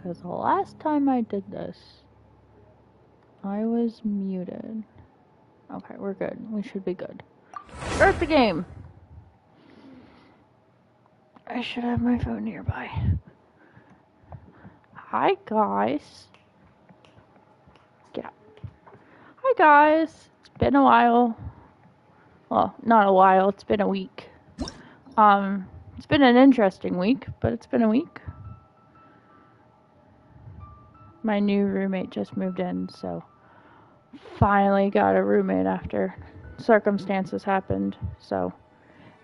Because the last time I did this, I was muted. Okay, we're good. We should be good. Start the game! I should have my phone nearby. Hi, guys. Get out. Hi, guys. It's been a while. Well, not a while. It's been a week. It's been an interesting week, but it's been a week. My new roommate just moved in, so finally got a roommate after circumstances happened. So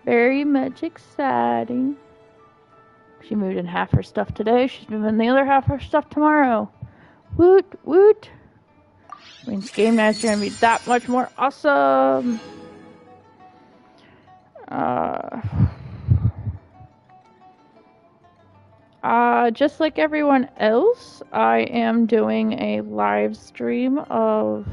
very much exciting. She moved in half her stuff today. She's moving the other half of her stuff tomorrow. Woot woot. Means game night's gonna be that much more awesome. Just like everyone else, I am doing a live stream of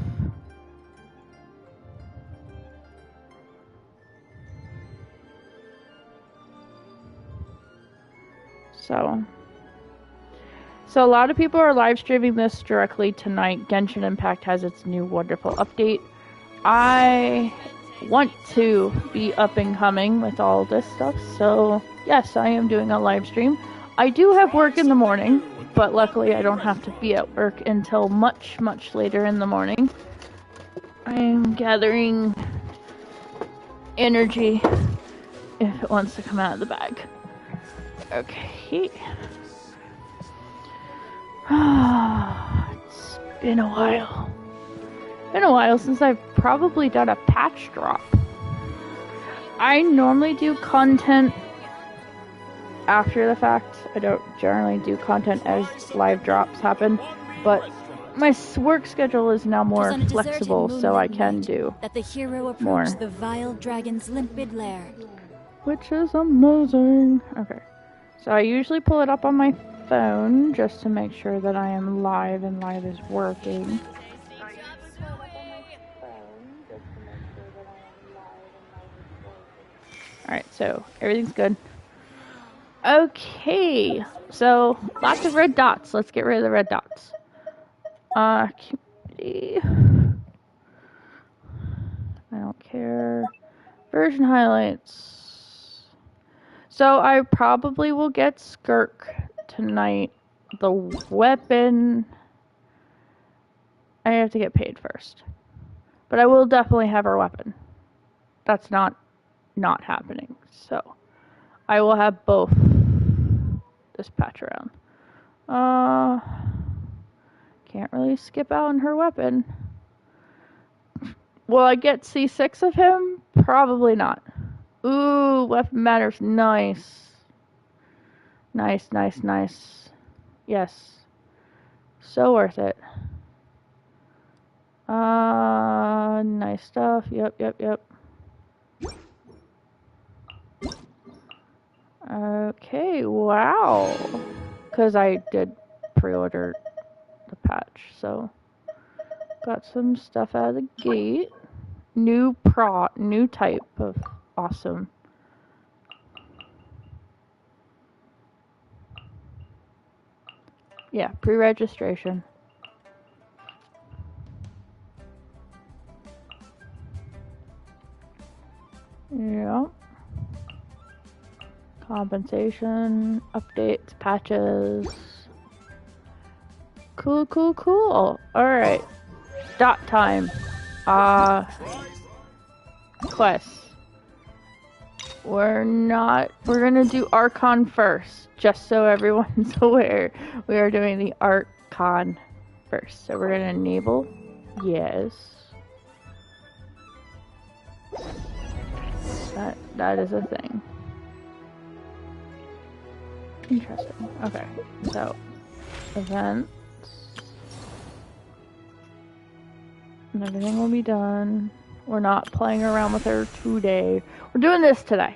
So a lot of people are live streaming this directly tonight. Genshin Impact has its new wonderful update. I want to be up and coming with all this stuff, so yes, I am doing a live stream. I do have work in the morning, but luckily I don't have to be at work until much, much later in the morning. I'm gathering energy if it wants to come out of the bag. Okay. It's been a while. Been a while since I've probably done a patch drop. I normally do content after the fact. I don't generally do content as live drops happen, but my work schedule is now more flexible, so I can do that the hero more. approached the vile dragon's limpid lair, which is amazing. Okay, so I usually pull it up on my phone just to make sure that I am live and live is working. Alright, so everything's good. Okay, so lots of red dots. Let's get rid of the red dots. Community. I don't care. Version highlights. So I probably will get Skirk tonight. The weapon, I have to get paid first. But I will definitely have our weapon. That's not happening. So I will have both this patch around. Can't really skip out on her weapon. Will I get C6 of him? Probably not. Ooh, weapon matters. Nice. Nice, nice, nice. Yes. So worth it. Nice stuff. Yep. Okay, wow. Because I did pre-order the patch, so got some stuff out of the gate. New type of awesome. Yeah, pre-registration. Yep. Compensation, updates, patches. Cool. Alright. Dot time. Quest. We're gonna do Archon first, just so everyone's aware. We are doing the Archon first. So we're gonna enable. Yes. That is a thing. Interesting. Okay, so events and everything will be done. We're not playing around with her today. We're doing this today.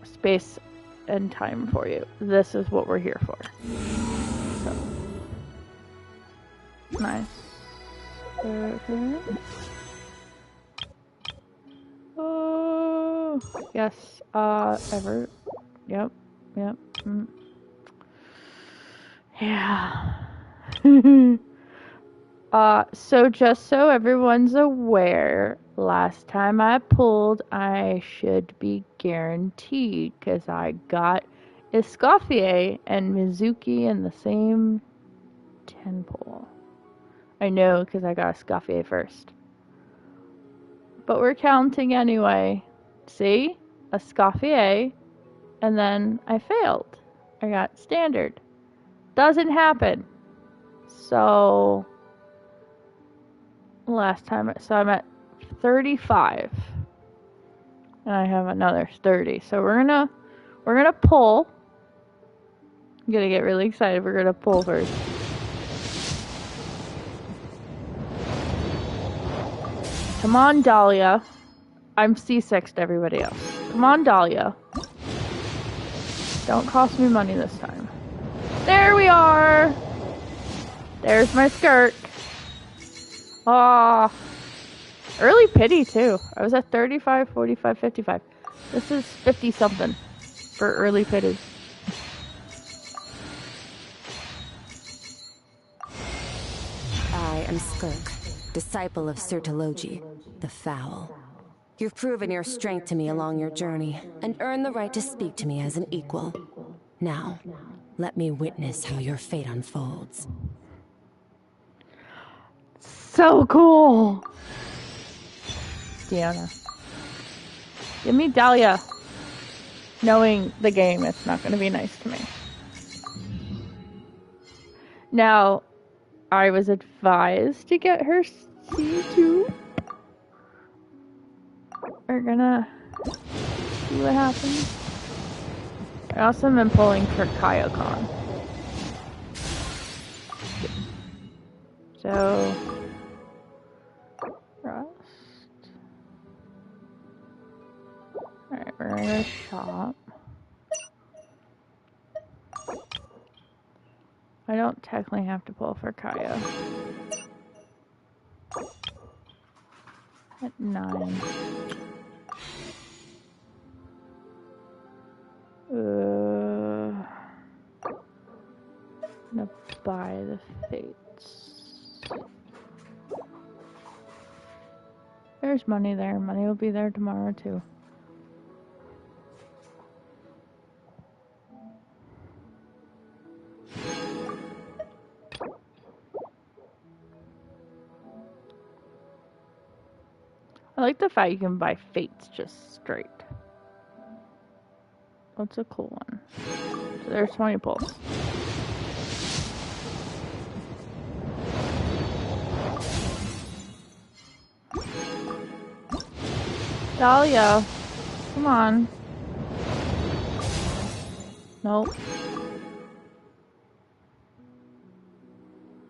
Space and time for you. This is what we're here for. So nice. Okay. Oh yes. Ever. Yep. Yeah. So just so everyone's aware, last time I pulled, I should be guaranteed because I got Escoffier and Mizuki in the same 10 pull. I know because I got Escoffier first. But we're counting anyway. See? Escoffier, and then I failed. I got standard. Doesn't happen. So last time, so I'm at 35, and I have another 30. So we're gonna pull. I'm gonna get really excited. We're gonna pull first. Come on, Dahlia. I'm C6 to everybody else. Come on, Dahlia. Don't cost me money this time. There we are. There's my skirt. Ah. Early pity, too. I was at 35, 45, 55. This is 50-something for early pity. I am Skirk, disciple of Sirtologi, the Foul. You've proven your strength to me along your journey, and earned the right to speak to me as an equal. Now, let me witness how your fate unfolds. So cool! Deanna. Give me Dahlia. Knowing the game, it's not going to be nice to me. Now, I was advised to get her C2. We're gonna see what happens. I also am pulling for Kaioken. So, Rust. Alright, we're gonna shop. I don't technically have to pull for Kaya. At 9. I'm gonna buy the Fates. There's money there. Money will be there tomorrow too. I like the fact you can buy Fates just straight. That's a cool one. So there's 20 pulls. Dahlia, come on. Nope.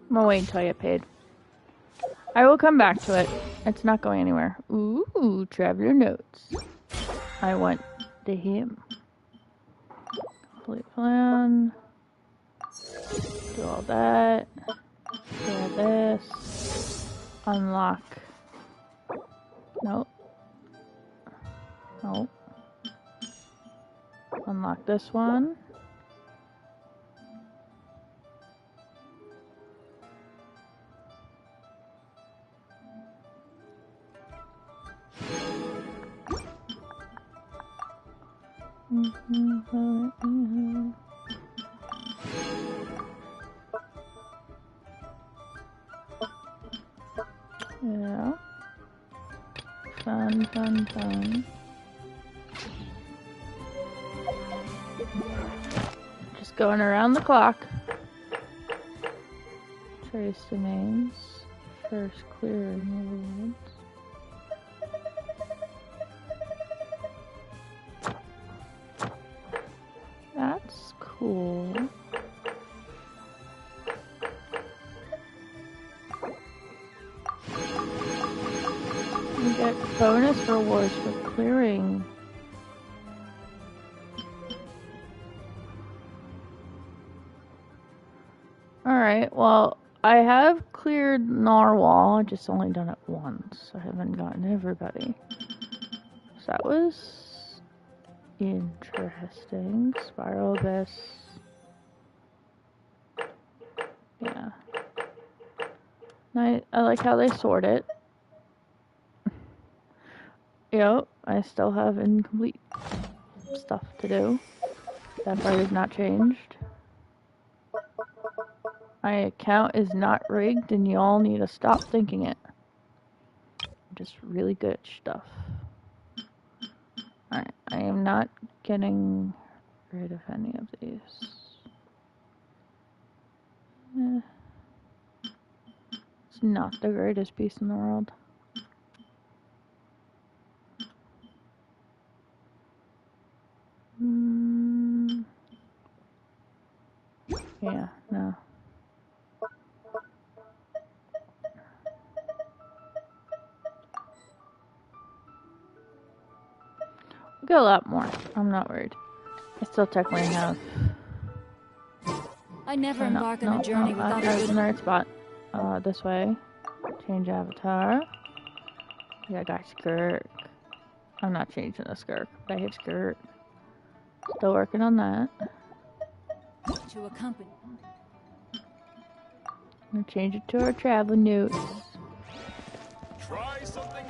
I'm gonna wait until I get paid. I will come back to it. It's not going anywhere. Ooh, traveler notes. I want to him. Complete plan. Do all that. Do all this. Unlock. Nope. Nope. Unlock this one. Yeah. Fun, fun, fun. Just going around the clock. Trace the names. First clearing the words. That's cool. You get bonus rewards for clearing. Alright, well, I have cleared Narwhal. I just only done it once. I haven't gotten everybody. So that was interesting. Spiral Abyss. I like how they sort it. Yep, I still have incomplete stuff to do. That part is not changed. My account is not rigged and y'all need to stop thinking it. I'm just really good at stuff. Alright, I am not getting rid of any of these. It's not the greatest piece in the world. Yeah, no. We'll get a lot more. I'm not worried. I still technically have. I never embark on a journey without I a was in good... the right spot. This way. Change avatar. Yeah, I got Skirk. I'm not changing the Skirk, but I have Skirk. Still working on that. To accompany. I'm gonna change it to our travel notes. Try something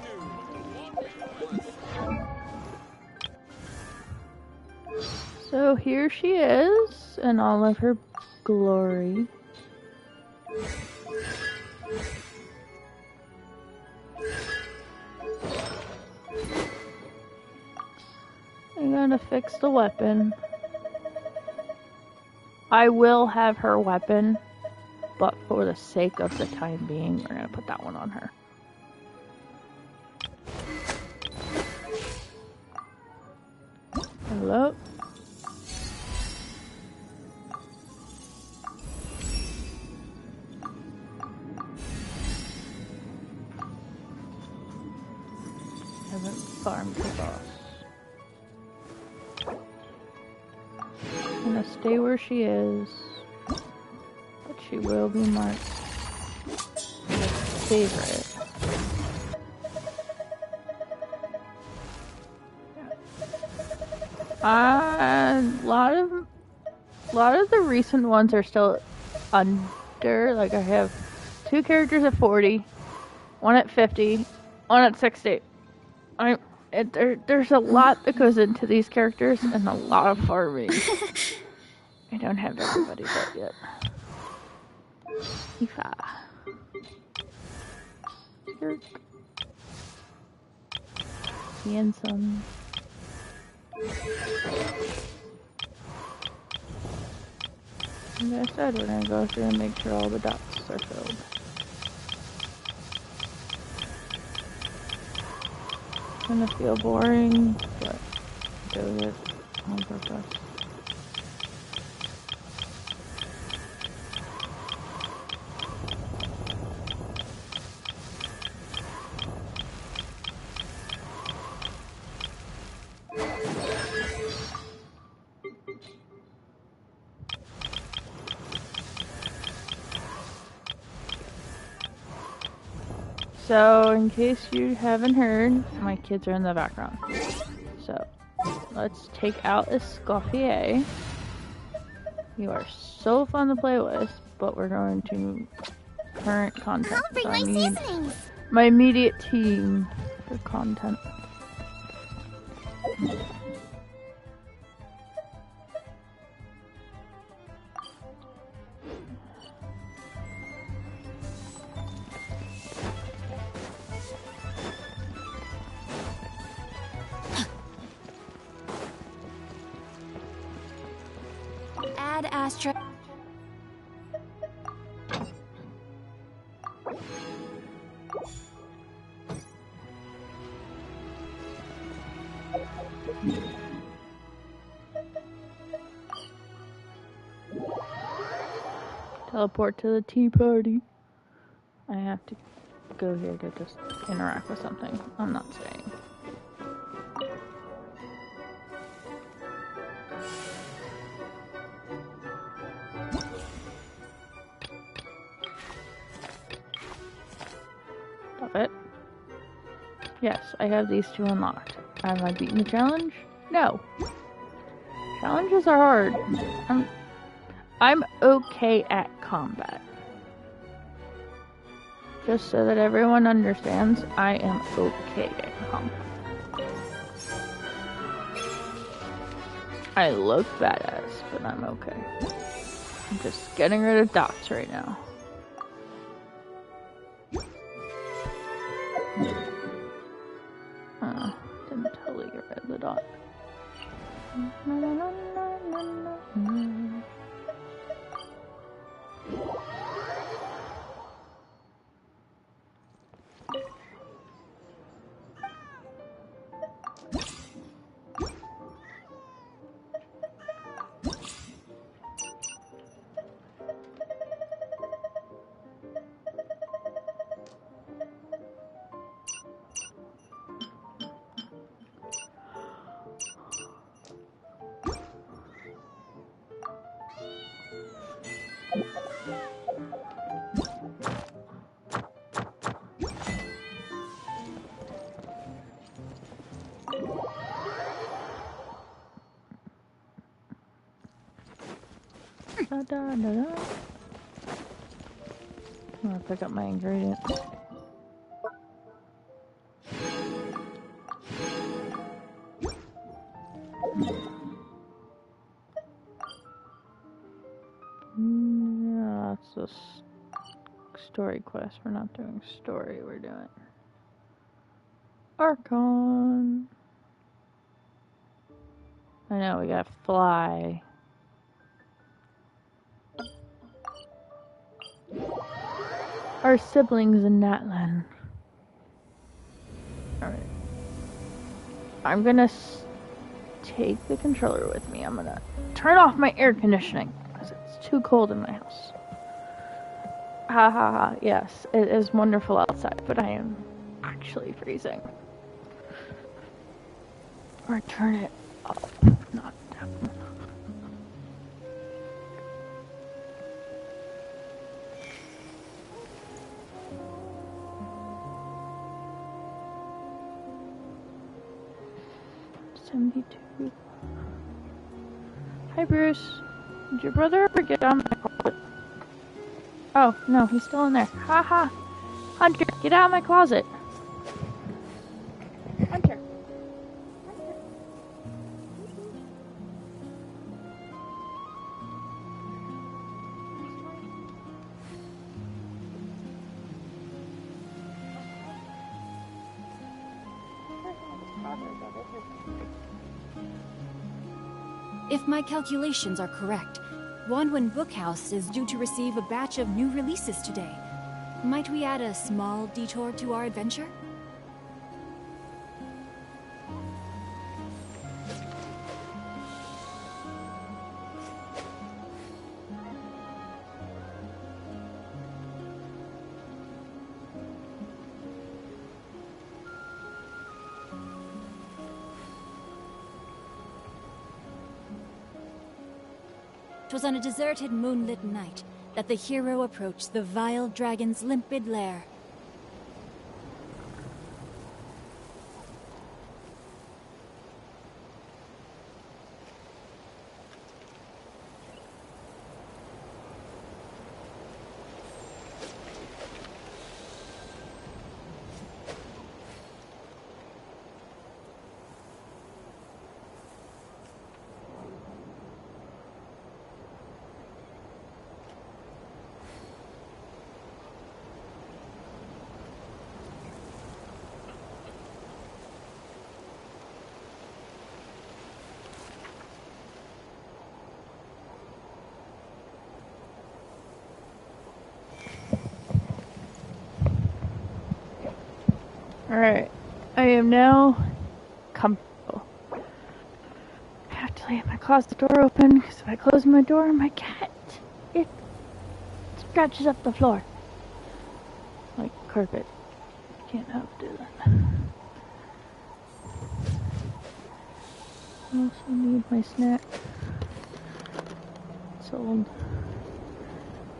new. So here she is in all of her glory. I'm gonna fix the weapon. I will have her weapon, but for the sake of the time being, we're gonna put that one on her. Hello? Haven't farmed the boss. I'm gonna stay where she is, but she will be marked as favorite. A lot of the recent ones are still under. Like I have 2 characters at 40, 1 at 50, 1 at 60. There's a lot that goes into these characters and a lot of farming. I don't have everybody built yet. Ifa. Skirk. Handsome. And I said we're gonna go through and make sure all the dots are filled. It's gonna feel boring, but do it on purpose. So, in case you haven't heard, my kids are in the background. So, let's take out Escoffier. You are so fun to play with, but we're going to current content. So I need my immediate team for content. Add astra... Teleport to the tea party. I have to go here to just interact with something. I'm not staying. Stop it. Yes, I have these 2 unlocked. Have I beaten the challenge? No. Challenges are hard. I'm okay at combat. Just so that everyone understands, I am okay getting home. I look badass, but I'm okay. I'm just getting rid of dots right now. Didn't totally get rid of the dot. Da, da, da, da. I'm gonna pick up my ingredients. Yeah, that's a story quest. We're not doing story, we're doing Archon. I know, we gotta fly. Our siblings in Natlan. Alright. I'm gonna take the controller with me. I'm gonna turn off my air conditioning because it's too cold in my house. Ha ha ha. Yes, it is wonderful outside, but I am actually freezing. Or turn it up, not down. Hi, Bruce. Did your brother ever get down my closet? Oh, no, he's still in there. Ha ha. Hunter, get out of my closet. Hunter. If my calculations are correct, Wanwen Bookhouse is due to receive a batch of new releases today. Might we add a small detour to our adventure? Twas on a deserted moonlit night that the hero approached the vile dragon's limpid lair. Alright, I am now comfortable. I have to leave my closet door open because if I close my door, my cat, it scratches up the floor. Like carpet. Can't help do that. I also need my snack. Sold.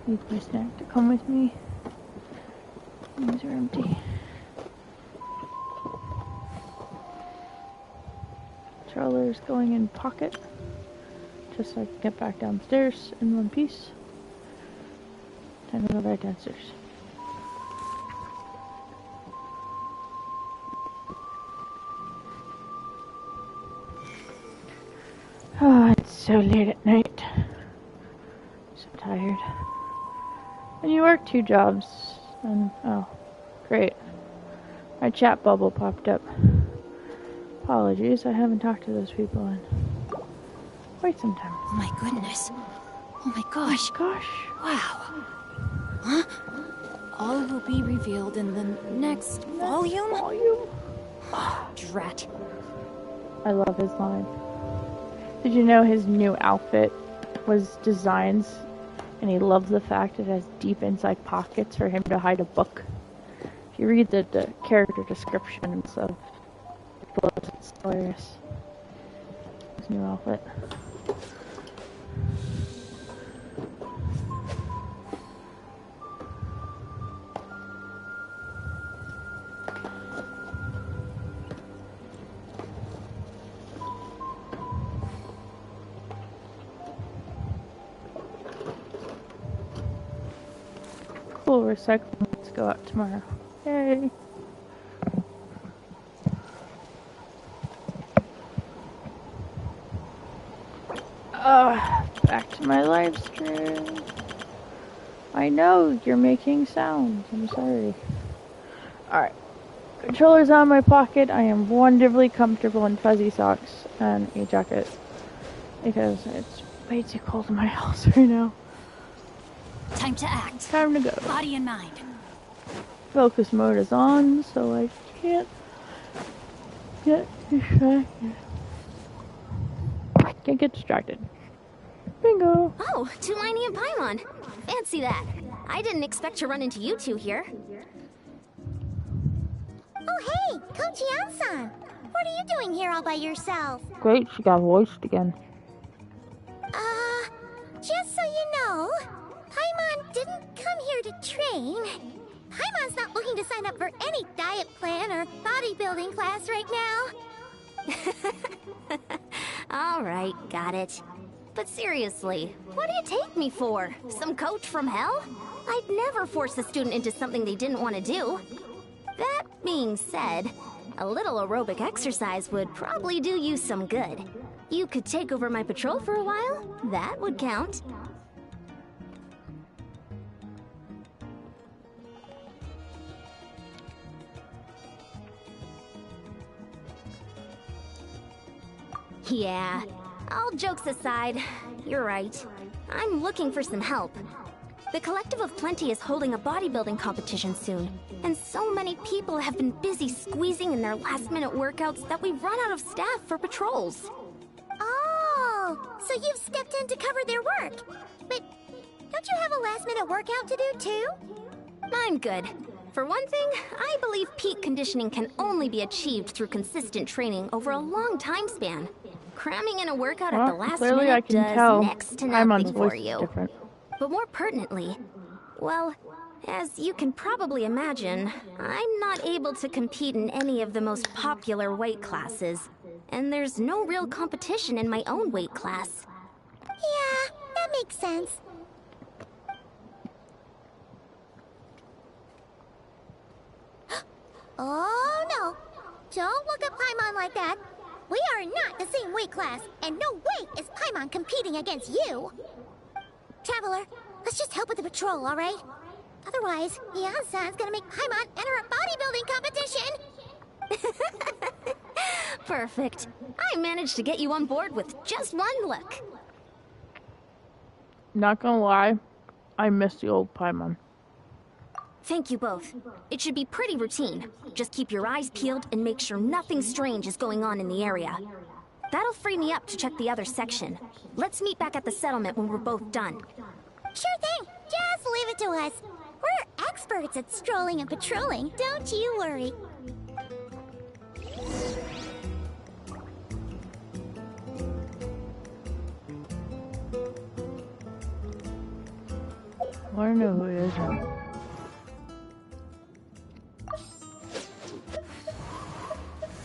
Need my snack to come with me. These are empty. Controller's going in pocket, just so I can get back downstairs in one piece. Time to go back downstairs. so late at night. So tired. And you work 2 jobs. And, oh, great. My chat bubble popped up. Apologies, I haven't talked to those people in quite some time. Oh my goodness. Oh my gosh. Gosh. Wow. Huh? All will be revealed in the next volume? Drat. I love his line. Did you know his new outfit was designs, and he loves the fact it has deep inside pockets for him to hide a book? If you read the character descriptions of clothes, it's hilarious. His new outfit. Cool, recycling. Let's go out tomorrow. Yay! Back to my live stream. I know you're making sounds. I'm sorry. Alright. Controller's on my pocket. I am wonderfully comfortable in fuzzy socks and a jacket. Because it's way too cold in my house right now. Time to act. Time to go. Body and mind. Focus mode is on, so I can't get distracted. Can't get distracted. Bingo! Oh, Tulani and Paimon. Fancy that. I didn't expect to run into you two here. Oh hey, Coach Yan-san. What are you doing here all by yourself? Great, she got voiced again. Just so you know, Paimon didn't come here to train. Paimon's not looking to sign up for any diet plan or bodybuilding class right now. All right, got it. But seriously, what do you take me for? Some coach from hell? I'd never force a student into something they didn't want to do. That being said, a little aerobic exercise would probably do you some good. You could take over my patrol for a while. That would count. Yeah, all jokes aside, you're right. I'm looking for some help. The Collective of Plenty is holding a bodybuilding competition soon, and so many people have been busy squeezing in their last-minute workouts that we've run out of staff for patrols. Oh, so you've stepped in to cover their work. But don't you have a last-minute workout to do too? I'm good. For one thing, I believe peak conditioning can only be achieved through consistent training over a long time span. Cramming in a workout at the last clearly minute I can does tell next to Paimon's nothing for voice is you. different. But more pertinently, well, as you can probably imagine, I'm not able to compete in any of the most popular weight classes. And there's no real competition in my own weight class. Yeah, that makes sense. Oh no! Don't look at Paimon like that. We are not the same weight class, and no way is Paimon competing against you. Traveler, let's just help with the patrol, all right? Otherwise, Yan-san's gonna make Paimon enter a bodybuilding competition. Perfect. I managed to get you on board with just one look. Not gonna lie, I miss the old Paimon. Thank you both. It should be pretty routine. Just keep your eyes peeled and make sure nothing strange is going on in the area. That'll free me up to check the other section. Let's meet back at the settlement when we're both done. Sure thing. Just leave it to us. We're experts at strolling and patrolling. Don't you worry. I wanna know who it is now.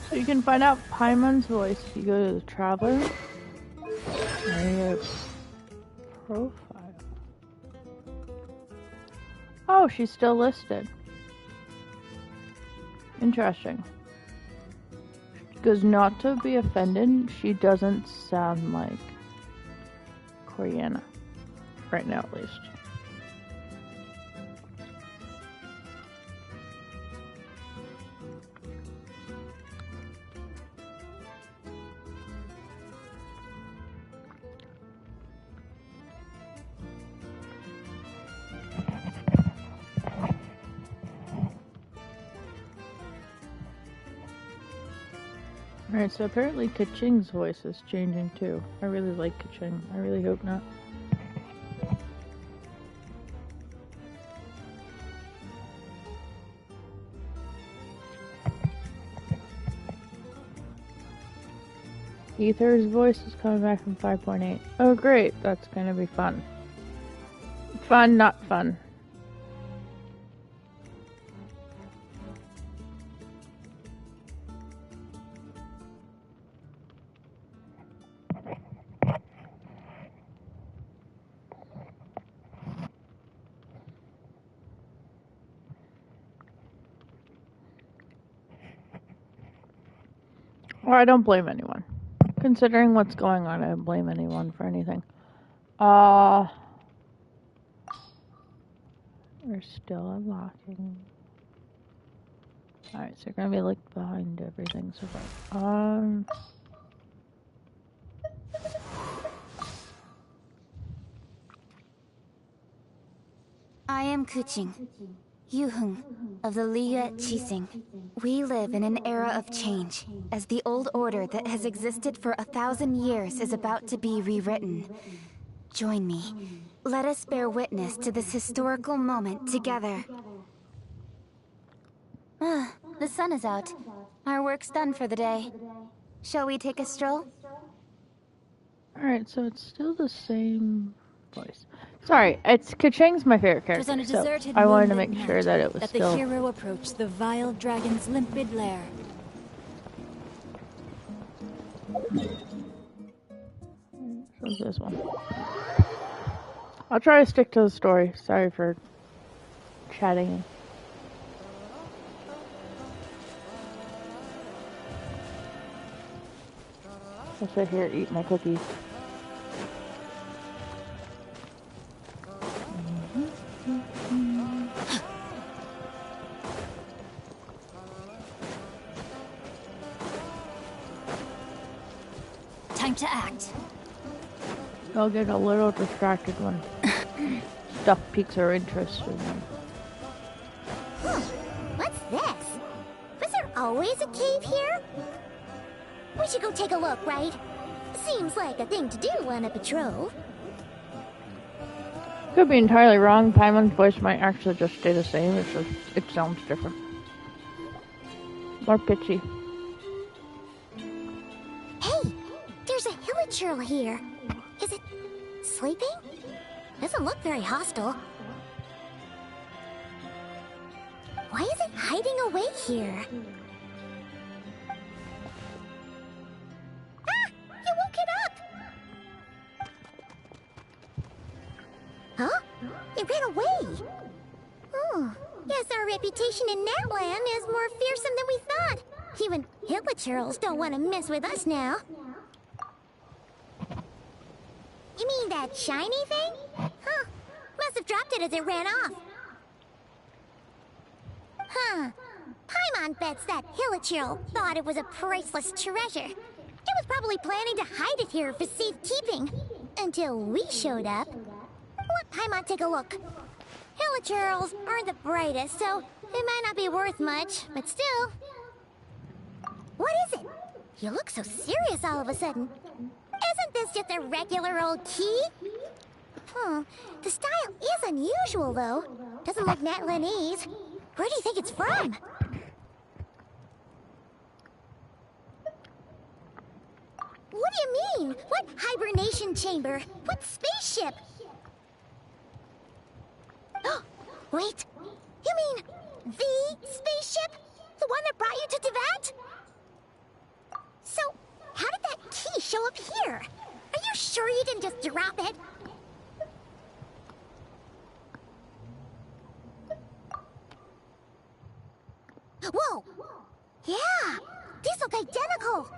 So you can find out Paimon's voice if you go to the Traveler. And profile. Oh, she's still listed. Interesting. Because not to be offended, she doesn't sound like for Yana. Right now, at least. Alright, so apparently Kaching's voice is changing too. I really like Kaching. I really hope not. Ether's voice is coming back from 5.8. Oh great, that's gonna be fun. Fun, not fun. Well, I don't blame anyone. Considering what's going on, I don't blame anyone for anything. We're still unlocking. Alright, so you're gonna be like behind everything, so far. I am Kuching, Yuhung of the Liga Qixing. We live in an era of change, as the old order that has existed for 1,000 years is about to be rewritten. Join me. Let us bear witness to this historical moment together. The sun is out. Our work's done for the day. Shall we take a stroll? Alright, so it's still the same voice. Sorry, it's Kaching's my favorite character, On a so deserted I wanted to moonlit make sure night that it was that still... the hero approached the vile dragon's limpid lair. So this one. I'll try to stick to the story. Sorry for chatting. I'll sit here, eat my cookies. Time to act. I'll get a little distracted when stuff piques our interest. What's this? Was there always a cave here? We should go take a look, right? Seems like a thing to do on a patrol. Could be entirely wrong. Paimon's voice might actually just stay the same. It's just, it sounds different. More pitchy. Hey, there's a hilichurl here. Is it sleeping? Doesn't look very hostile. Why is it hiding away here? Ah! You woke it up! Huh? It ran away! Oh, guess our reputation in Natland is more fearsome than we thought. Even hilichurls don't want to mess with us now. You mean that shiny thing? Huh. Must have dropped it as it ran off. Huh. Paimon bets that hilichurl thought it was a priceless treasure. It was probably planning to hide it here for safekeeping. Until we showed up. Let Paimon take a look. Hilichurls aren't the brightest, so it might not be worth much, but still. What is it? You look so serious all of a sudden. Isn't this just a regular old key? The style is unusual, though. Doesn't look Natlanese. Where do you think it's from? What do you mean? What hibernation chamber? What spaceship? Wait, you mean the spaceship? The one that brought you to Teyvat? So, how did that key show up here? Are you sure you didn't just drop it? Whoa! Yeah! These look identical!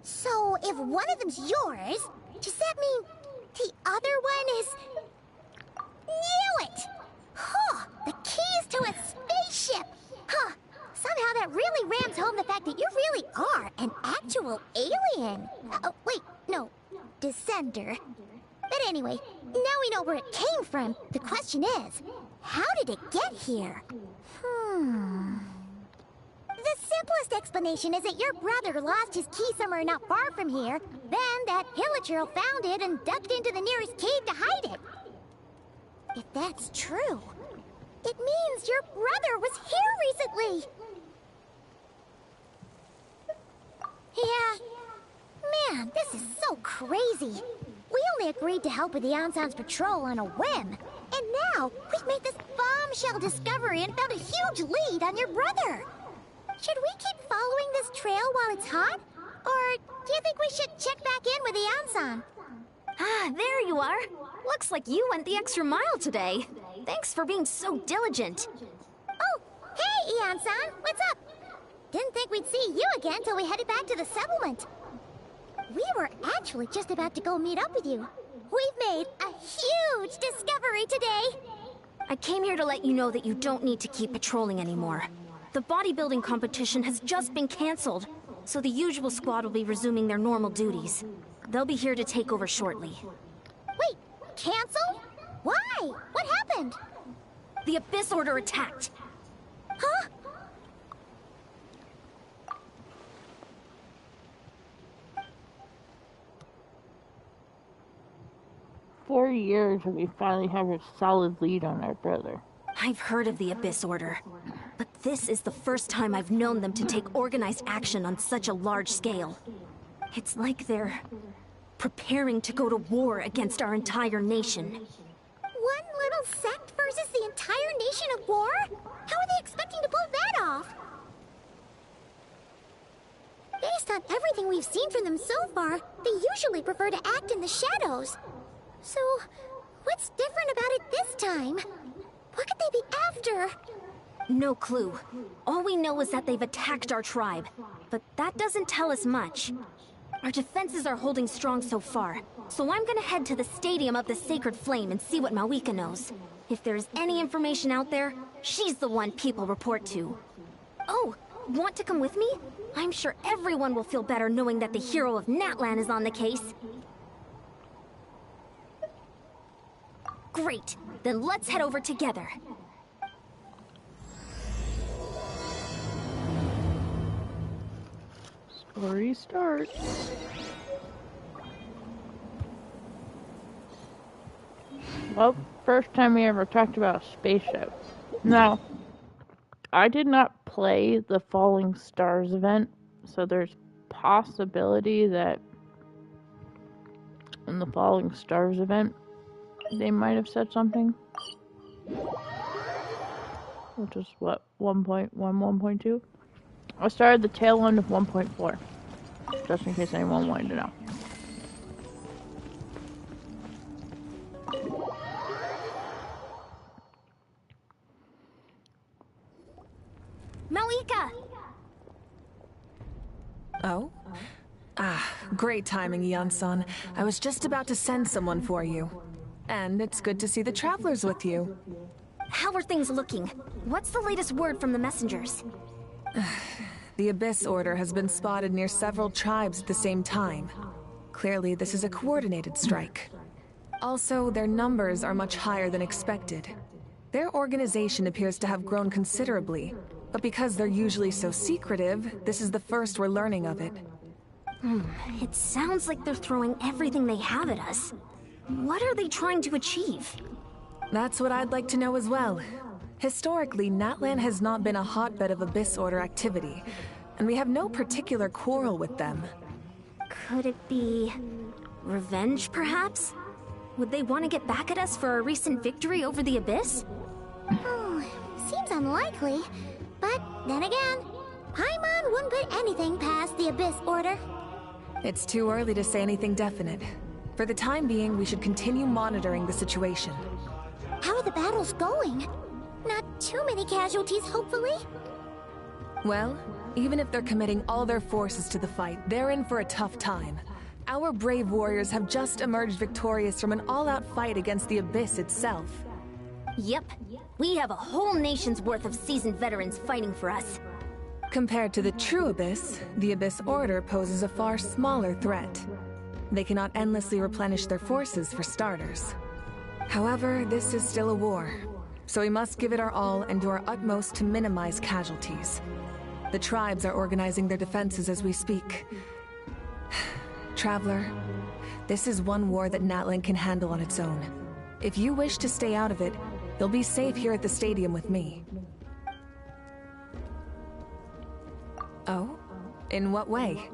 So, if one of them's yours, does that mean The other one is... Knew it! Huh, the keys to a spaceship! Huh, somehow that really rams home the fact that you really are an actual alien. Oh, wait, no, descender. But anyway, now we know where it came from. The question is, how did it get here? The simplest explanation is that your brother lost his key somewhere not far from here, then that Hilichurl found it and ducked into the nearest cave to hide it. If that's true, it means your brother was here recently. Yeah. Man, this is so crazy. We only agreed to help with the Anson's patrol on a whim. And now, we've made this bombshell discovery and found a huge lead on your brother. Should we keep following this trail while it's hot? Or do you think we should check back in with the Anson? Ah, there you are. Looks like you went the extra mile today. Thanks for being so diligent. Oh, hey, Ian-san, what's up? Didn't think we'd see you again till we headed back to the settlement. We were actually just about to go meet up with you. We've made a huge discovery today. I came here to let you know that you don't need to keep patrolling anymore. The bodybuilding competition has just been canceled, so the usual squad will be resuming their normal duties. They'll be here to take over shortly. Wait, cancel? Why? What happened? The Abyss Order attacked. Huh? For years, and we finally have a solid lead on our brother. I've heard of the Abyss Order, but this is the first time I've known them to take organized action on such a large scale. It's like they're preparing to go to war against our entire nation. One little sect versus the entire nation of war? How are they expecting to pull that off? Based on everything we've seen from them so far, they usually prefer to act in the shadows. So, what's different about it this time? What could they be after? No clue. All we know is that they've attacked our tribe, but that doesn't tell us much. Our defenses are holding strong so far, so I'm gonna head to the Stadium of the Sacred Flame and see what Mawika knows. If there's any information out there, she's the one people report to. Oh, want to come with me? I'm sure everyone will feel better knowing that the hero of Natlan is on the case. Great, then let's head over together. Story starts. Well, first time we ever talked about a spaceship. Now, I did not play the Falling Stars event, so there's possibility that in the Falling Stars event, they might have said something. Which is what, 1.1, 1.2? I started the tail end of 1.4. Just in case anyone wanted to know. Mawika! Oh? Ah, great timing, Ian-san. I was just about to send someone for you. And it's good to see the travelers with you. How are things looking? What's the latest word from the messengers? The Abyss Order has been spotted near several tribes at the same time. Clearly, this is a coordinated strike. Also, their numbers are much higher than expected. Their organization appears to have grown considerably, but because they're usually so secretive, this is the first we're learning of it. It sounds like they're throwing everything they have at us. What are they trying to achieve? That's what I'd like to know as well. Historically, Natlan has not been a hotbed of Abyss Order activity, and we have no particular quarrel with them. Could it be revenge, perhaps? Would they want to get back at us for our recent victory over the Abyss? Oh, seems unlikely. But then again, Paimon wouldn't put anything past the Abyss Order. It's too early to say anything definite. For the time being, we should continue monitoring the situation. How are the battles going? Not too many casualties, hopefully? Well, even if they're committing all their forces to the fight, they're in for a tough time. Our brave warriors have just emerged victorious from an all-out fight against the Abyss itself. Yep. We have a whole nation's worth of seasoned veterans fighting for us. Compared to the true Abyss, the Abyss Order poses a far smaller threat. They cannot endlessly replenish their forces, for starters. However, this is still a war, so we must give it our all and do our utmost to minimize casualties. The tribes are organizing their defenses as we speak. Traveler, this is one war that Natlan can handle on its own. If you wish to stay out of it, you'll be safe here at the stadium with me. Oh? In what way?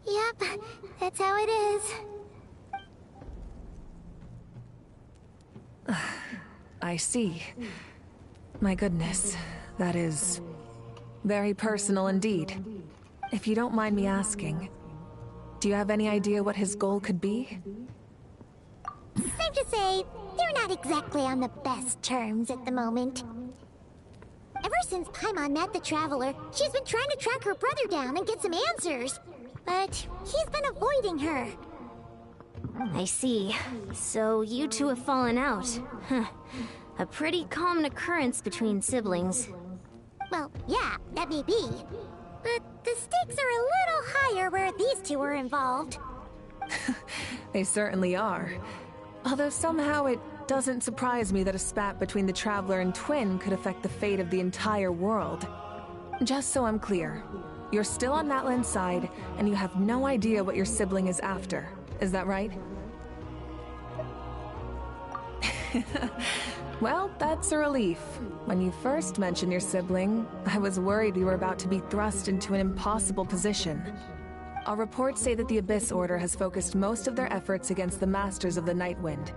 Yep, that's how it is. I see. My goodness, that is very personal indeed. If you don't mind me asking, do you have any idea what his goal could be? Safe to say, they're not exactly on the best terms at the moment. Ever since Paimon met the Traveler, she's been trying to track her brother down and get some answers. But he's been avoiding her. I see. So you two have fallen out. Huh. A pretty common occurrence between siblings. Well, yeah, that may be. But the stakes are a little higher where these two are involved. They certainly are. Although somehow it doesn't surprise me that a spat between the Traveler and Twin could affect the fate of the entire world. Just so I'm clear, you're still on Natlan's side, and you have no idea what your sibling is after. Is that right? Well, that's a relief. When you first mentioned your sibling, I was worried we were about to be thrust into an impossible position. Our reports say that the Abyss Order has focused most of their efforts against the Masters of the Nightwind.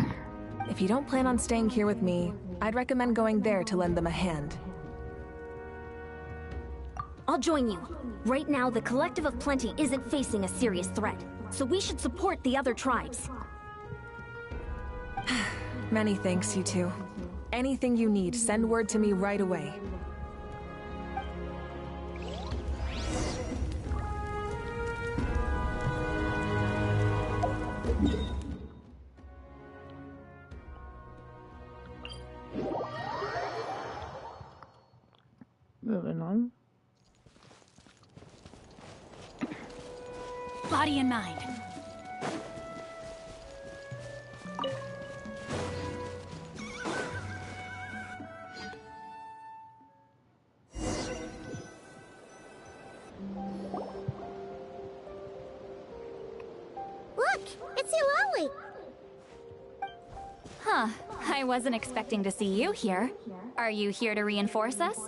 If you don't plan on staying here with me, I'd recommend going there to lend them a hand. I'll join you. Right now, the Collective of Plenty isn't facing a serious threat, so we should support the other tribes. Many thanks, you two. Anything you need, send word to me right away. Moving on. Body and mind. Look, it's Eulalie! Huh. I wasn't expecting to see you here. Are you here to reinforce us?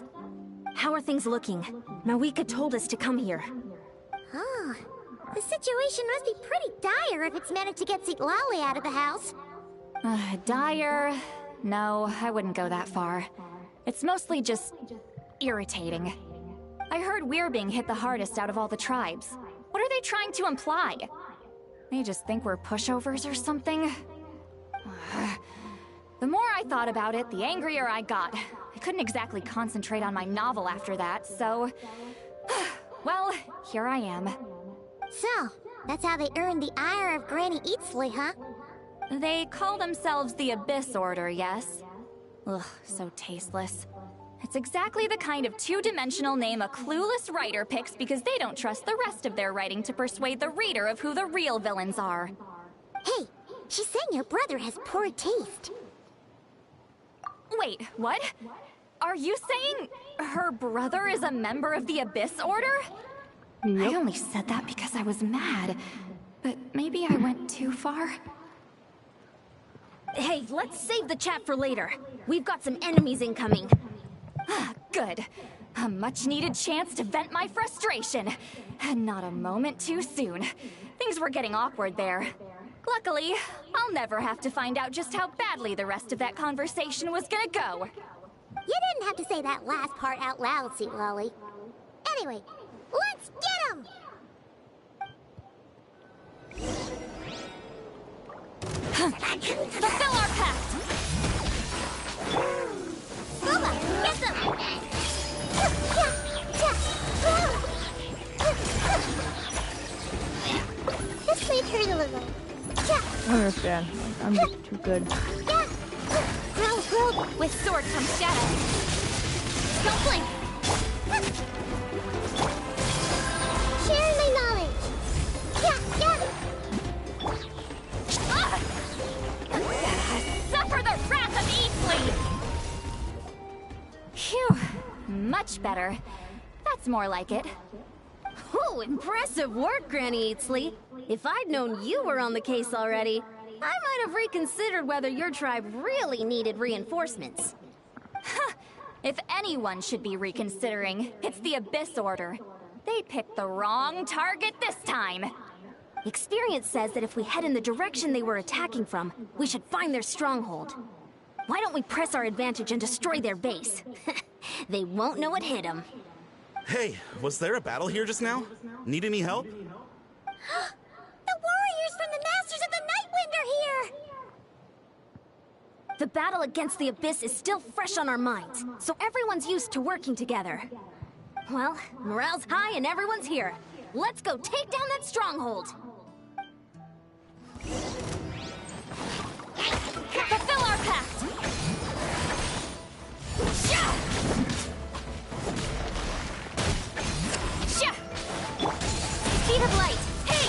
How are things looking? Mawika told us to come here. Oh, the situation must be pretty dire if it's managed to get Eulalie out of the house. Dire? No, I wouldn't go that far. It's mostly just irritating. I heard we're being hit the hardest out of all the tribes. What are they trying to imply? They just think we're pushovers or something? The more I thought about it, the angrier I got. I couldn't exactly concentrate on my novel after that, so... well, here I am. So, that's how they earned the ire of Granny Eatsley, huh? They call themselves the Abyss Order, yes? Ugh, so tasteless. It's exactly the kind of two-dimensional name a clueless writer picks because they don't trust the rest of their writing to persuade the reader of who the real villains are. Hey, she's saying your brother has poor taste. Wait, what? Are you saying her brother is a member of the Abyss Order? Yep. I only said that because I was mad, but maybe I went too far. Hey, let's save the chat for later. We've got some enemies incoming. Good. A much-needed chance to vent my frustration. And not a moment too soon. Things were getting awkward there. Luckily, I'll never have to find out just how badly the rest of that conversation was gonna go. You didn't have to say that last part out loud, Eulalie. Anyway, let's get him! Fulfill our pact! I understand. Like, I'm just too good. Yeah! Grill! With sword comes shadow. Don't blink! Sharing my knowledge! Yeah! Suffer the wrath of Easley! Phew. Much better. That's more like it. Ooh, impressive work, Granny Eatsley. If I'd known you were on the case already, I might have reconsidered whether your tribe really needed reinforcements. If anyone should be reconsidering, it's the Abyss Order. They picked the wrong target this time. Experience says that if we head in the direction they were attacking from, we should find their stronghold. Why don't we press our advantage and destroy their base? They won't know what hit them. Hey, was there a battle here just now? Need any help? The warriors from the Masters of the Nightwind are here! The battle against the Abyss is still fresh on our minds, so everyone's used to working together. Well, morale's high and everyone's here. Let's go take down that stronghold! Fulfill our pact! Shah! Shah! Speed of light! Hey!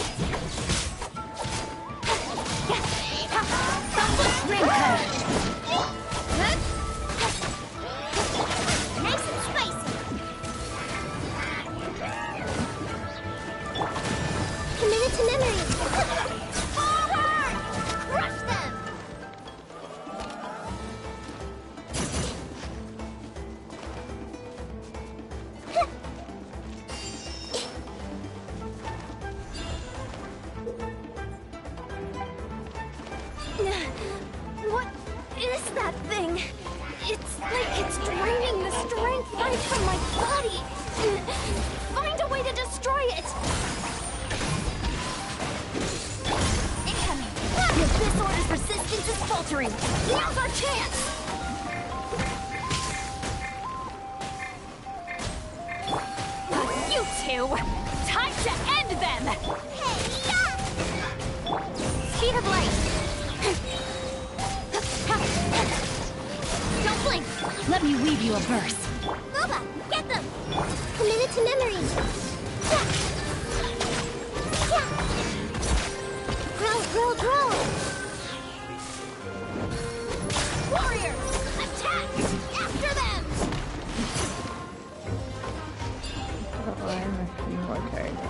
Ring cutter! Nice and spicy! Committed to memory! Forward! Crush them! What is that thing? It's like it's draining the strength right from my body. Find a way to destroy it. Incoming! The Abyss Order's resistance is faltering. Now's our chance. You two! Time to end them! Speed of light. Don't blink. Let me weave you a verse. Nova, get them! Committed to memory! Yeah! Grow! Warriors, attack! After them! I'm a few more cards.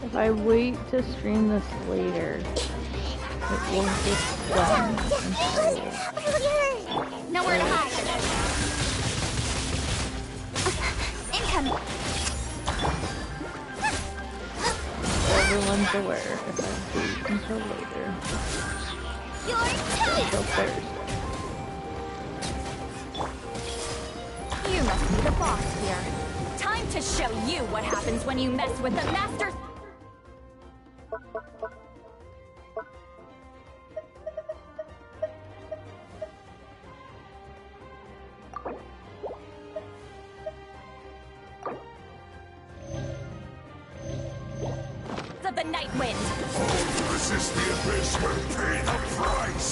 If I wait to stream this later, it will just done. Nowhere to hide. Incoming! Everyone's aware if I wait until later. Until Thursday. You must be the boss here. Time to show you what happens when you mess with the Masters. Of the Nightwind. Resist the Abyss will pay the price!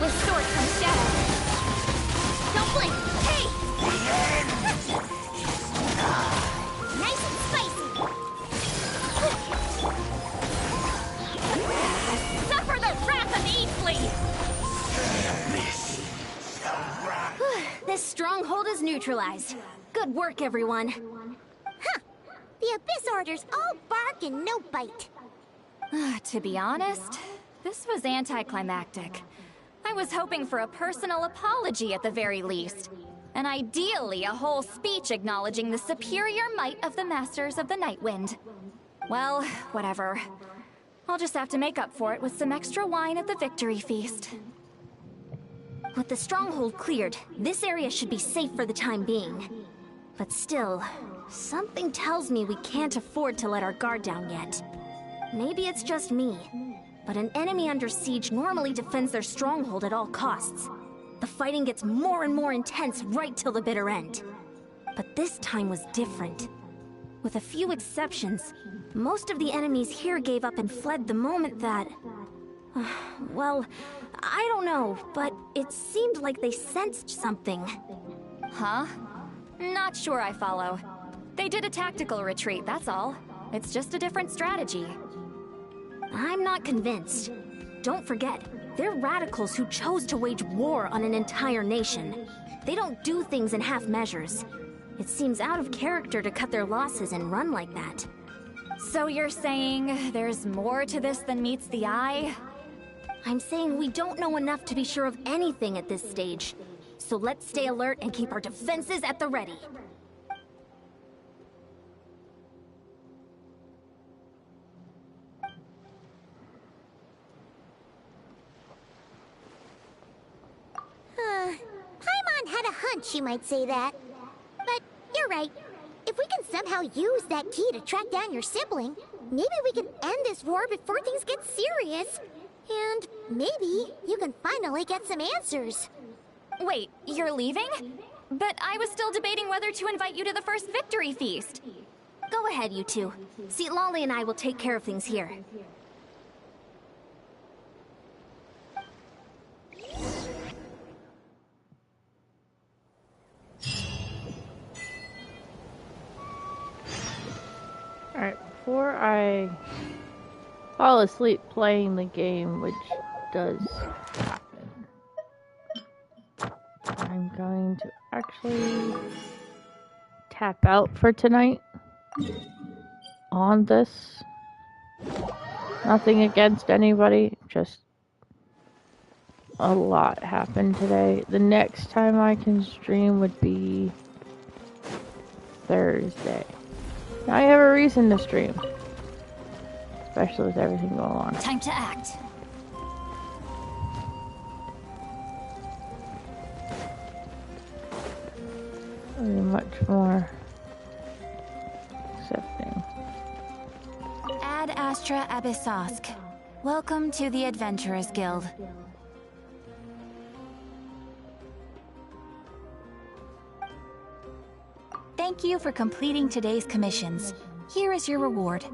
With sword comes shadow. Don't blink! Hey! Nice and spicy! Suffer the wrath of Easley! This stronghold is neutralized. Good work, everyone. Huh! The Abyss Order's all bark and no bite. To be honest, this was anticlimactic. I was hoping for a personal apology at the very least. And ideally, a whole speech acknowledging the superior might of the Masters of the Nightwind. Well, whatever. I'll just have to make up for it with some extra wine at the victory feast. With the stronghold cleared, this area should be safe for the time being. But still, something tells me we can't afford to let our guard down yet. maybe it's just me, but an enemy under siege normally defends their stronghold at all costs. The fighting gets more and more intense right till the bitter end. But this time was different. With a few exceptions, most of the enemies here gave up and fled the moment that... well, I don't know, but it seemed like they sensed something. Huh? Not sure I follow. They did a tactical retreat, that's all. It's just a different strategy. I'm not convinced. Don't forget, they're radicals who chose to wage war on an entire nation. They don't do things in half measures. It seems out of character to cut their losses and run like that. So you're saying there's more to this than meets the eye? I'm saying we don't know enough to be sure of anything at this stage. So let's stay alert and keep our defenses at the ready. Paimon had a hunch you might say that. But you're right. If we can somehow use that key to track down your sibling, maybe we can end this war before things get serious. And maybe you can finally get some answers. Wait, you're leaving? But I was still debating whether to invite you to the first victory feast. Go ahead, you two. See, Lolly and I will take care of things here. Alright, before I fall asleep playing the game, which does happen, I'm going to actually tap out for tonight on this. Nothing against anybody, just a lot happened today. The next time I can stream would be Thursday. Now I have a reason to stream. Especially with everything going on. Time to act. Very much more accepting. Ad Astra Abyssosk. Welcome to the Adventurers Guild. Thank you for completing today's commissions. Here is your reward.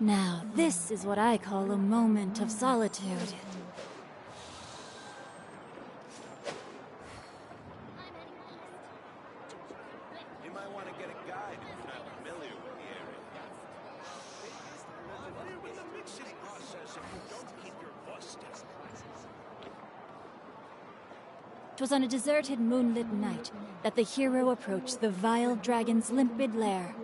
Now, this is what I call a moment of solitude. You might want to get a guide if you're not familiar with the area. With the mixing process, if you don't keep your voice down. 'Twas on a deserted moonlit night that the hero approached the vile dragon's limpid lair.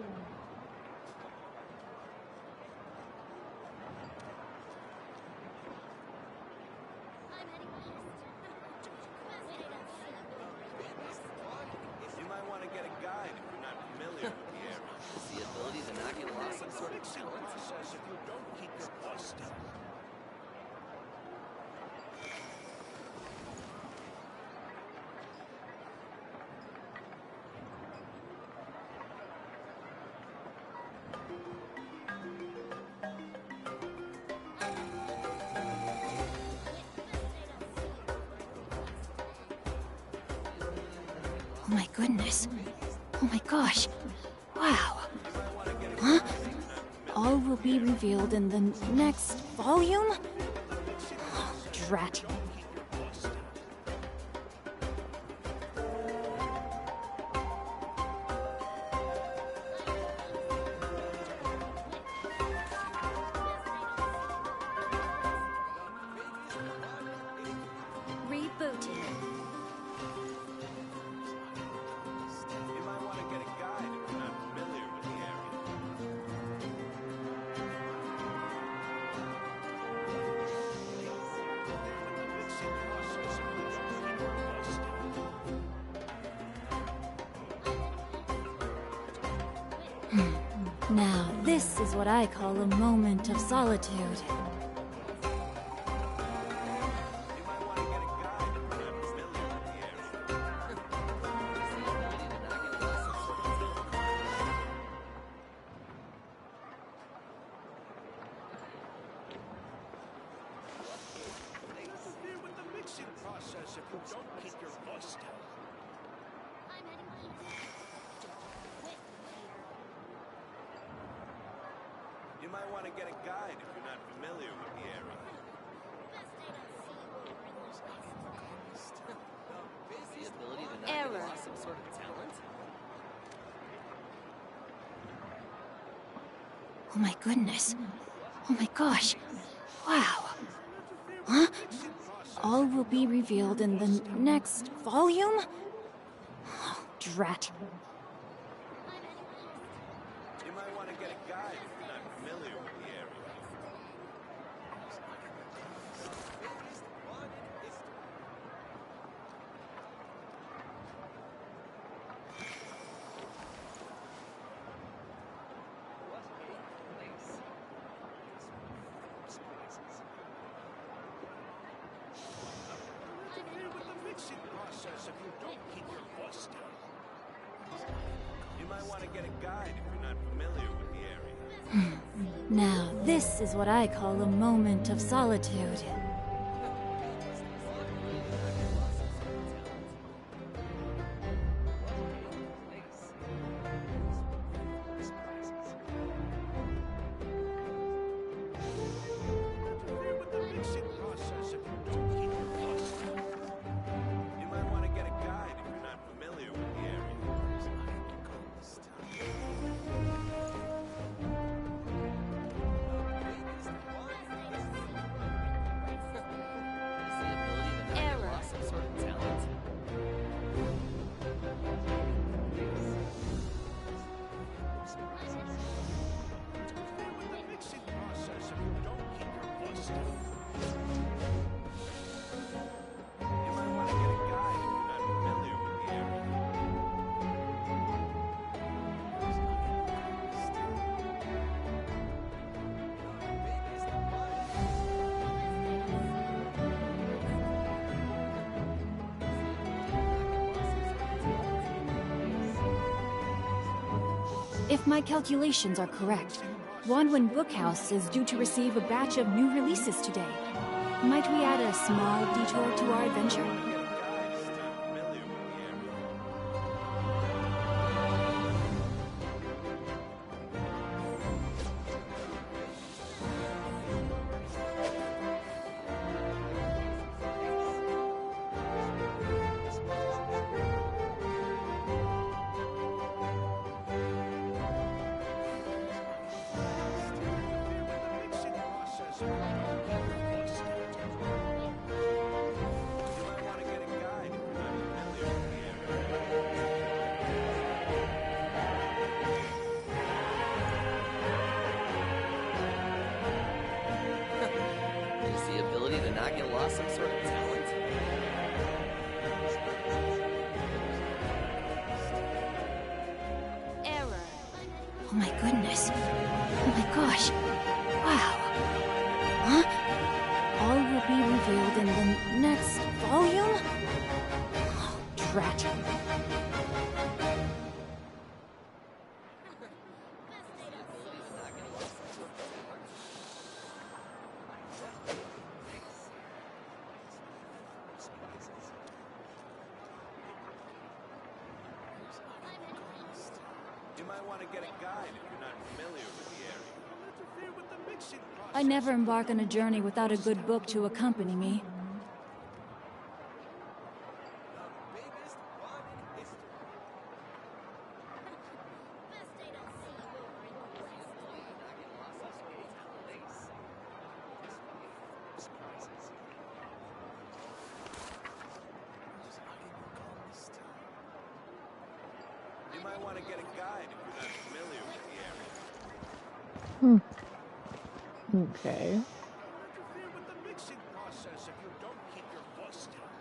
You might want to get a guide if you're not familiar with the area. The ability to not get lost some sort of Mixing talent? process, if you don't keep your voice down. Oh my goodness. Oh my gosh. Wow. Huh? All will be revealed in the next volume? Oh, drat. Rebooting. You might want to get a guide if you're not familiar with the area. Mixing process, if you don't keep your voice down. Now, this is what I call a moment of solitude. You might want to get a guide if you're not familiar with the area. Interfere with the mixing process if you don't keep your voice down. You might want to get a guide if you're not familiar with the area. The ability to not Error. get lost some sort of talent? Oh my goodness. Oh my gosh. Wow. Huh? All will be revealed in the next volume? Oh, drat. You might want to get a guide if you're not familiar with the area. Interfere with the mixing process if you don't keep your voice down. You might want to get a guide if you're not familiar with the area. Now, this is what I call a moment of solitude. Interfere with the mixing process if you don't keep your voice down. You might want to get a guide if you're not familiar with the area. The ability to not get Error. lost some sort of talent? Interfere with the mixing process if you don't keep your voice down. You might want to get a guide if you're not familiar with the area. If my calculations are correct, Wanwen Bookhouse is due to receive a batch of new releases today. Might we add a small detour to our adventure? Get a guide if you're not familiar with the area. get lost some sort of talent? Error. Oh my goodness. Oh my gosh. Wow. Huh? All will be revealed in the next volume? Oh, drat. You might want to get a guide if you're not familiar with the area. Don't interfere with the mixing process. I never embark on a journey without a good book to accompany me. Biggest one in history. You might want to get a guide if you're not familiar with the area. Okay. Don't interfere with the mixing process if you don't keep your voice down.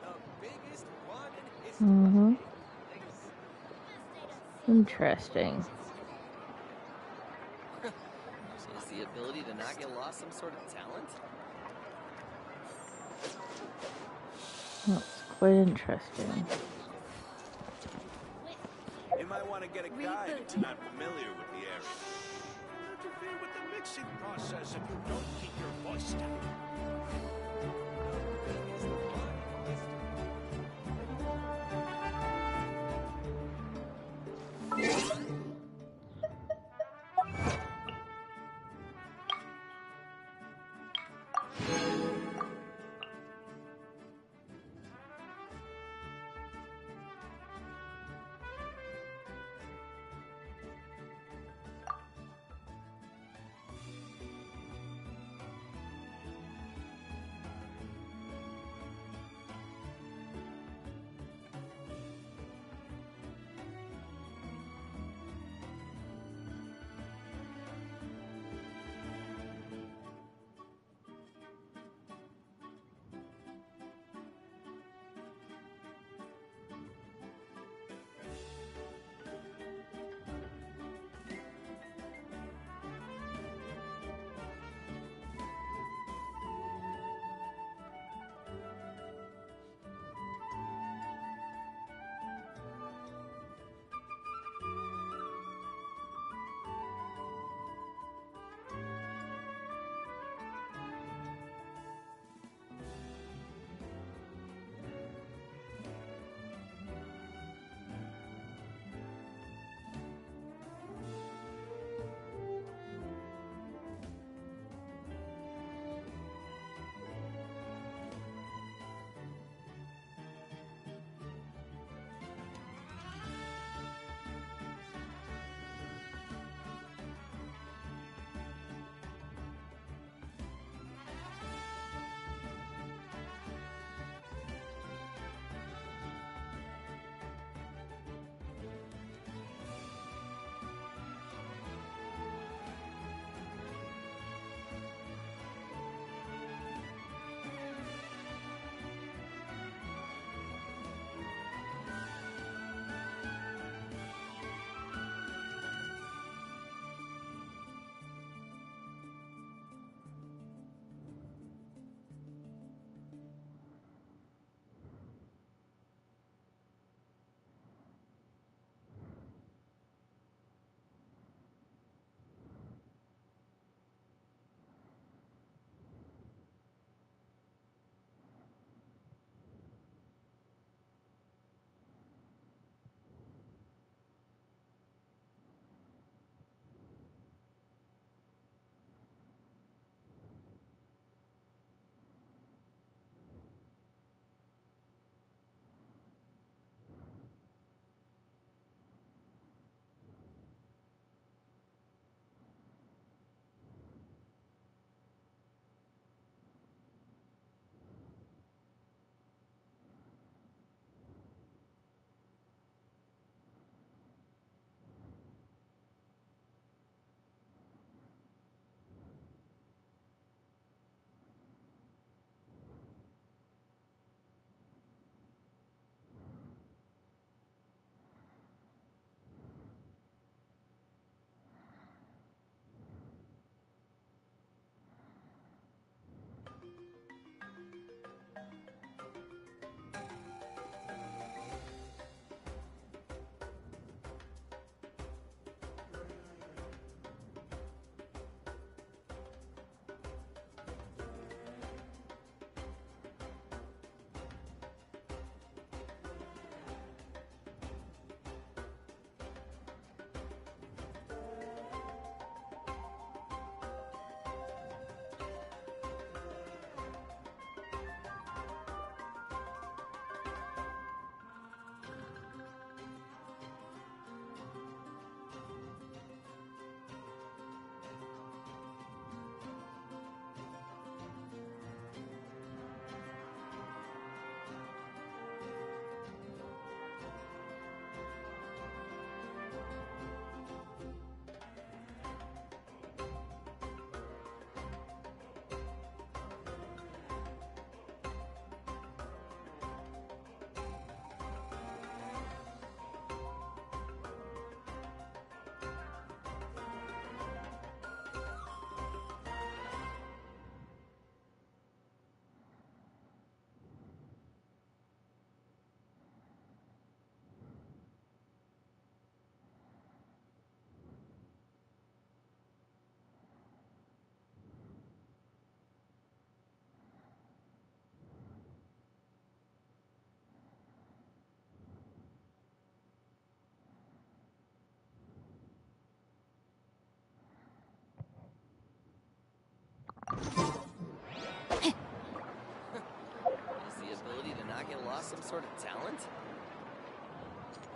The biggest one in history. Mm-hmm. Interesting. Is the ability to not get lost some sort of talent? That's quite interesting. You might want to get a guide if you're not familiar with the area. Don't interfere with the mixing process if you don't keep your voice down.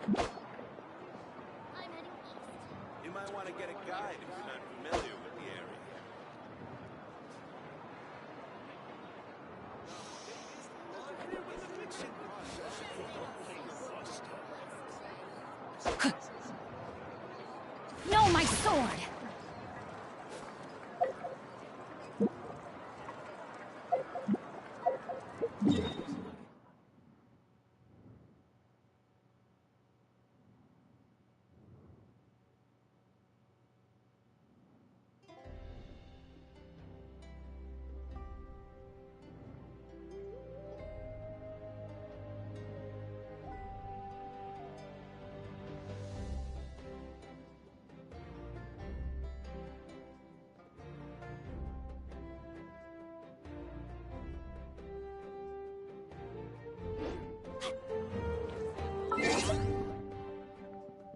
You might want to get a guide if you're not familiar with the area. No, my sword!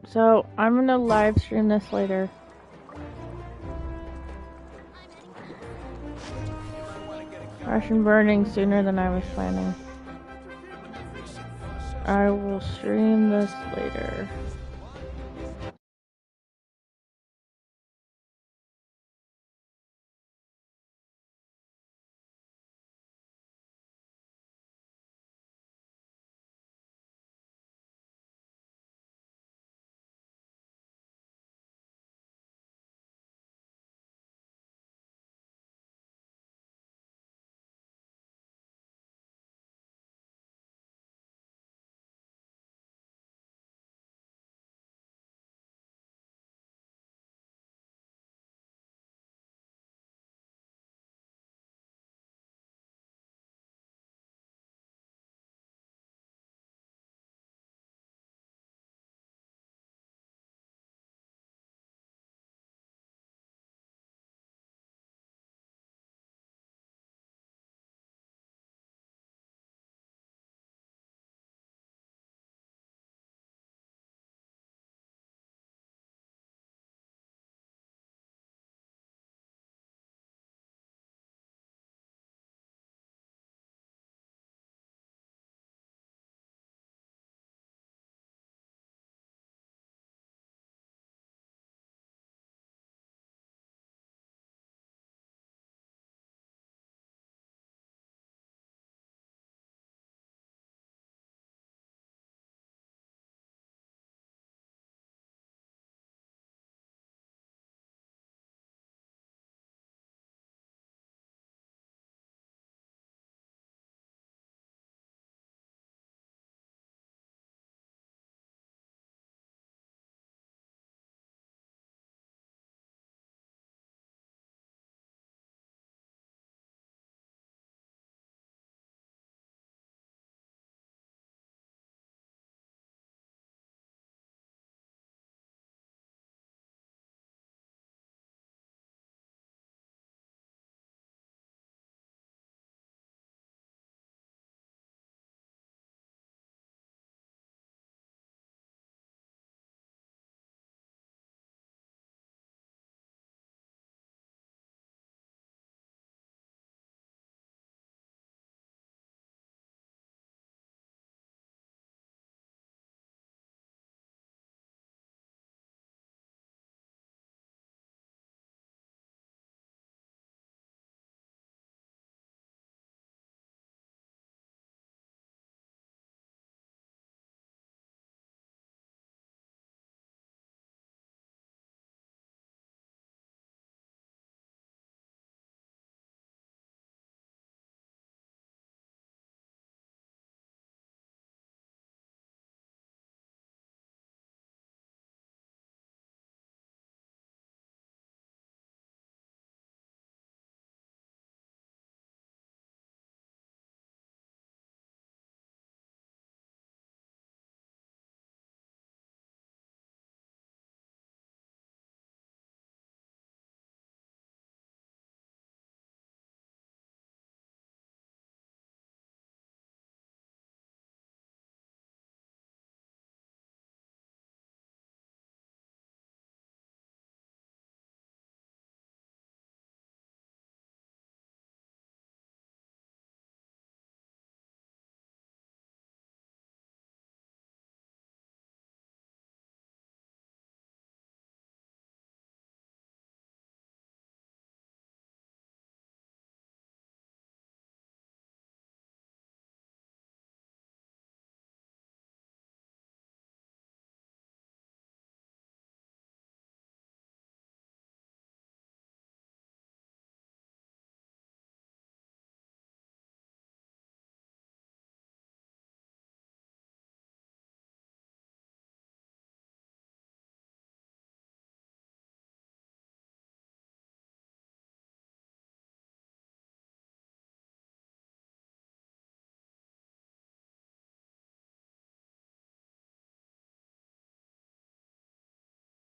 So, I'm gonna live stream this later. Russian burning sooner than I was planning. I will stream this later.